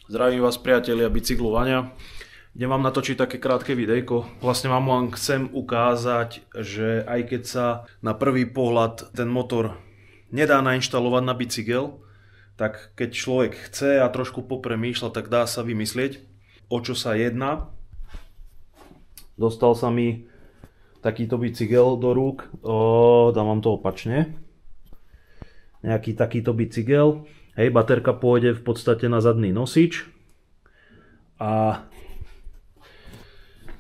Zdravím vás priatelia bicyklovania. Idem vám natočiť také krátke videjko. Vlastne vám len chcem ukázať, že aj keď sa na prvý pohľad ten motor nedá nainštalovať na bicykel, tak keď človek chce a trošku popremýšľa, tak dá sa vymyslieť, o čo sa jedná. Dostal sa mi takýto bicykel do rúk, dám vám to opačne. Nejaký takýto bicykel. Hej, baterka pôjde v podstate na zadný nosič a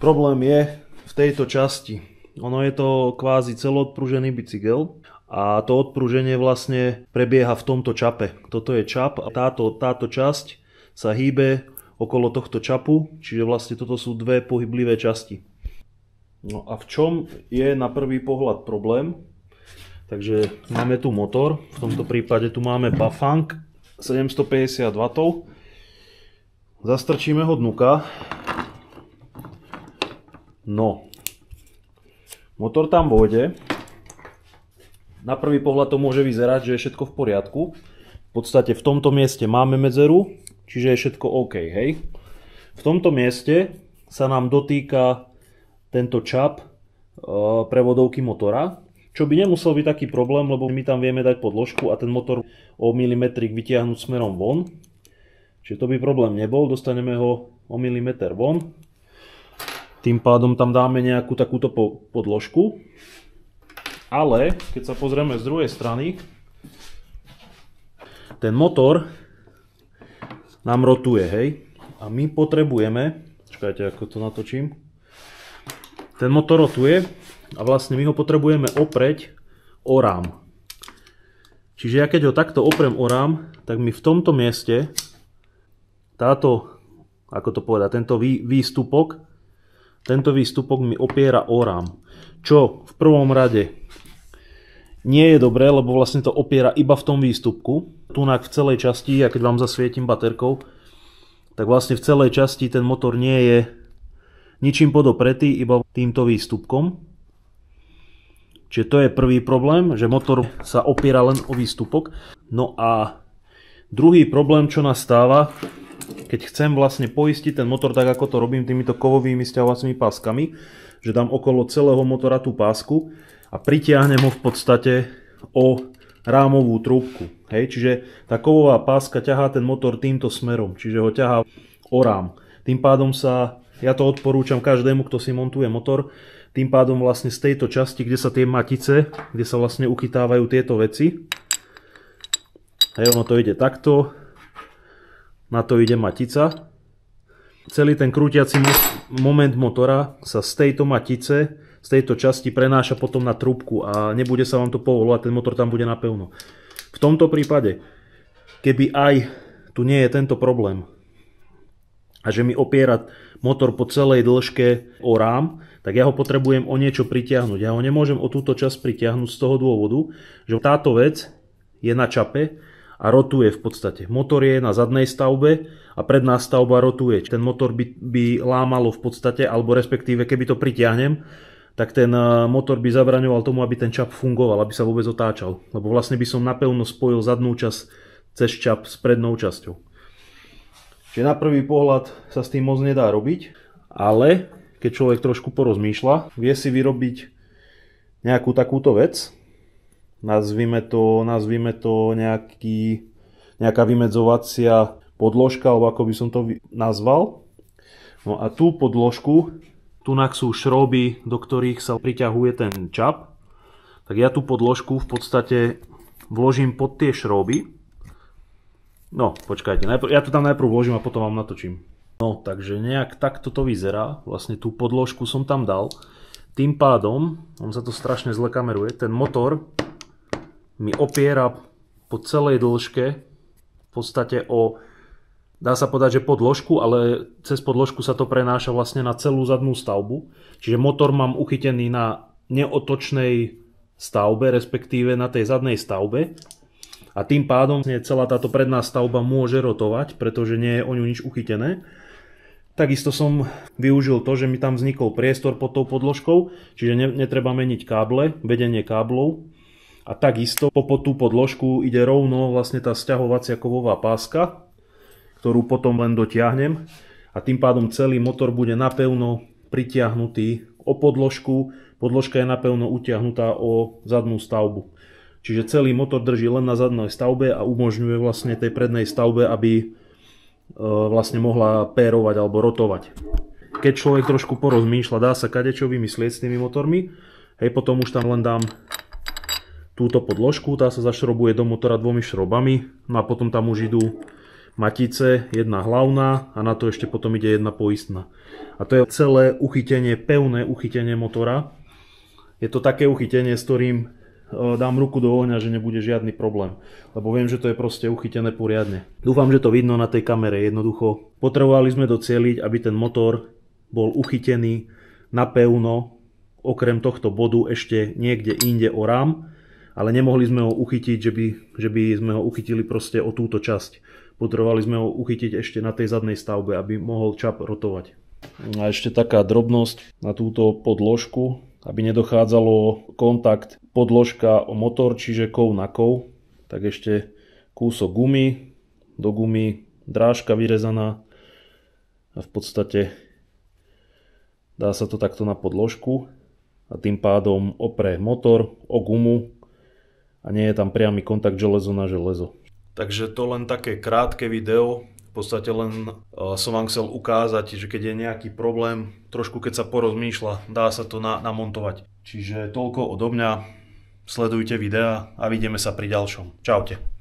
problém je v tejto časti. Ono je to kvázi celoodpružený bicykel a to odpruženie vlastne prebieha v tomto čape. Toto je čap a táto časť sa hýbe okolo tohto čapu, čiže vlastne toto sú dve pohyblivé časti. No a v čom je na prvý pohľad problém? Takže máme tu motor, v tomto prípade tu máme Bafang 750 W. Zastrčíme ho dnuka. No, motor tam vôjde. Na prvý pohľad to môže vyzerať, že je všetko v poriadku. V podstate v tomto mieste máme medzeru, čiže je všetko OK, hej. V tomto mieste sa nám dotýka tento čap prevodovky motora. Čo by nemusel byť taký problém, lebo my tam vieme dať podložku a ten motor o milimetrik vytiahnuť smerom von. Čiže to by problém nebol, dostaneme ho o milimeter von. Tým pádom tam dáme nejakú takúto podložku. Ale keď sa pozrieme z druhej strany, ten motor nám rotuje, hej. A my potrebujeme, čakajte, ako to natočím. Ten motor rotuje a vlastne my ho potrebujeme oprieť o rám. Čiže ja keď ho takto opriem o rám, tak mi v tomto mieste táto, ako to povedať, tento výstupok mi opiera o rám. Čo v prvom rade nie je dobré, lebo vlastne to opiera iba v tom výstupku. Tunak v celej časti, ja keď vám zasvietim baterkou, tak vlastne v celej časti ten motor nie je ničím podopretý, iba týmto výstupkom. Čiže to je prvý problém, že motor sa opiera len o výstupok. No a druhý problém, čo nastáva, keď chcem vlastne poistiť ten motor tak, ako to robím týmito kovovými sťahovacími páskami, že dám okolo celého motora tú pásku a pritiahnem ho v podstate o rámovú trúbku. Hej? Čiže tá kovová páska ťahá ten motor týmto smerom, čiže ho ťahá o rám. Tým pádom ja to odporúčam každému, kto si montuje motor, tým pádom vlastne z tejto časti, kde sa tie matice, kde sa vlastne uchytávajú tieto veci, hej, ono to ide takto, na to ide matica. Celý ten krútiaci moment motora sa z tejto matice, z tejto časti prenáša potom na trúbku a nebude sa vám to povolovať, ten motor tam bude napevno. V tomto prípade, keby aj tu nie je tento problém a že mi opiera motor po celej dĺžke o rám, tak ja ho potrebujem o niečo pritiahnuť. Ja ho nemôžem o túto časť pritiahnuť z toho dôvodu, že táto vec je na čape a rotuje v podstate. Motor je na zadnej stavbe a predná stavba rotuje. Ten motor by lámalo v podstate, alebo respektíve keby to pritiahnem, tak ten motor by zabraňoval tomu, aby ten čap fungoval, aby sa vôbec otáčal. Lebo vlastne by som napevno spojil zadnú časť cez čap s prednou časťou. Čiže na prvý pohľad sa s tým moc nedá robiť, ale keď človek trošku porozmýšľa, vie si vyrobiť nejakú takúto vec. Nazvime to nejaká vymedzovacia podložka, alebo ako by som to nazval. No a tú podložku, tunak sú šroby, do ktorých sa priťahuje ten čap. Tak ja tú podložku v podstate vložím pod tie šroby. No, počkajte, ja to tam najprv vložím a potom vám natočím. No, takže nejak takto to vyzerá. Vlastne tú podložku som tam dal. Tým pádom, on sa to strašne zle kameruje, ten motor mi opiera po celej dĺžke v podstate dá sa povedať, že podložku, ale cez podložku sa to prenáša vlastne na celú zadnú stavbu. Čiže motor mám uchytený na neotočnej stavbe, respektíve na tej zadnej stavbe. A tým pádom celá táto predná stavba môže rotovať, pretože nie je o ňu nič uchytené. Takisto som využil to, že mi tam vznikol priestor pod tou podložkou, čiže netreba meniť káble, vedenie káblov. A takisto pod tú podložku ide rovno vlastne tá sťahovacia kovová páska, ktorú potom len dotiahnem a tým pádom celý motor bude napevno pritiahnutý o podložku. Podložka je napevno utiahnutá o zadnú stavbu. Čiže celý motor drží len na zadnej stavbe a umožňuje vlastne tej prednej stavbe, aby vlastne mohla pérovať alebo rotovať. Keď človek trošku porozmýšľa, dá sa kadečo vymyslieť s tými motormi. Hej, potom už tam len dám túto podložku, tá sa zašrobuje do motora 2 šrobami, no a potom tam už idú matice, jedna hlavná a na to ešte potom ide jedna poistná. A to je celé uchytenie, pevné uchytenie motora. Je to také uchytenie, s ktorým dám ruku do ohňa, že nebude žiadny problém, lebo viem, že to je proste uchytené poriadne. Dúfam, že to vidno na tej kamere jednoducho. Potrebovali sme docieliť, aby ten motor bol uchytený napevno, okrem tohto bodu ešte niekde inde o rám, ale nemohli sme ho uchytiť, že by sme ho uchytili proste o túto časť. Potrebovali sme ho uchytiť ešte na tej zadnej stavbe, aby mohol čap rotovať. A ešte taká drobnosť na túto podložku, aby nedochádzalo kontakt podložka o motor, čiže kov na kov, tak ešte kúsok gumy, do gumy drážka vyrezaná a v podstate dá sa to takto na podložku a tým pádom opre motor o gumu a nie je tam priamy kontakt železo na železo. Takže to len také krátke video, v podstate len som vám chcel ukázať, že keď je nejaký problém, trošku keď sa porozmýšľa, dá sa to namontovať. Čiže toľko odo mňa, sledujte videa a vidíme sa pri ďalšom. Čaute.